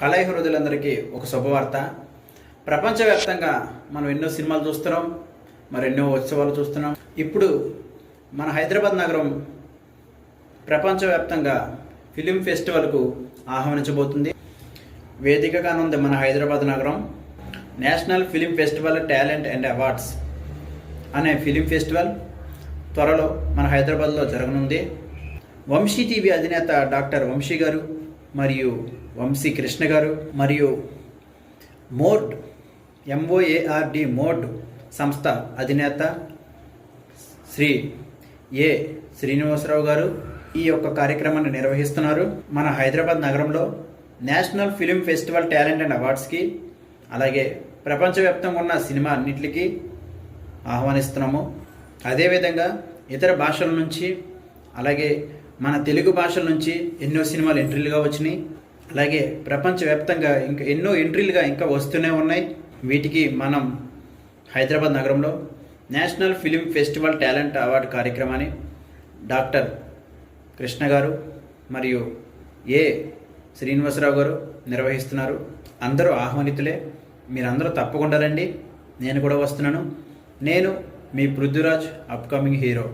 కళాయి హృదయులందరికీ ఒక శుభవార్త. ప్రపంచవ్యాప్తంగా మనం ఎన్నో సినిమాలు చూస్తున్నాం, మరెన్నో ఉత్సవాలు చూస్తున్నాం. ఇప్పుడు మన హైదరాబాద్ నగరం ప్రపంచవ్యాప్తంగా ఫిలిం ఫెస్టివల్కు ఆహ్వానించబోతుంది. వేదికగానుంది మన హైదరాబాద్ నగరం. National film festival talent and awards అనే ఫిలిం ఫెస్టివల్ త్వరలో మన హైదరాబాద్లో జరగనుంది. వంశీ టీవీ అధినేత డాక్టర్ వంశీ గారు మరియు వంశీ కృష్ణ గారు మరియు మోర్డ్ MOARD మోర్డ్ సంస్థ అధినేత శ్రీ ఏ శ్రీనివాసరావు గారు ఈ యొక్క కార్యక్రమాన్ని నిర్వహిస్తున్నారు. మన హైదరాబాద్ నగరంలో national film festival talent and అవార్డ్స్కి, అలాగే ప్రపంచవ్యాప్తంగా ఉన్న సినిమా అన్నింటికి ఆహ్వానిస్తున్నాము. అదేవిధంగా ఇతర భాషల నుంచి, అలాగే మన తెలుగు భాషల నుంచి ఎన్నో సినిమాలు ఎంట్రీలుగా వచ్చినాయి. అలాగే ప్రపంచవ్యాప్తంగా ఇంకా ఎన్నో ఎంట్రీలుగా ఇంకా వస్తూనే ఉన్నాయి. వీటికి మనం హైదరాబాద్ నగరంలో national film festival talent award కార్యక్రమాన్ని డాక్టర్ కృష్ణ గారు మరియు ఏ శ్రీనివాసరావు గారు నిర్వహిస్తున్నారు. అందరూ ఆహ్వానితులే. మీరందరూ తప్పకుండా రండి. నేను కూడా వస్తున్నాను. నేను మీ పృథ్వీరాజ్, అప్కమింగ్ హీరో.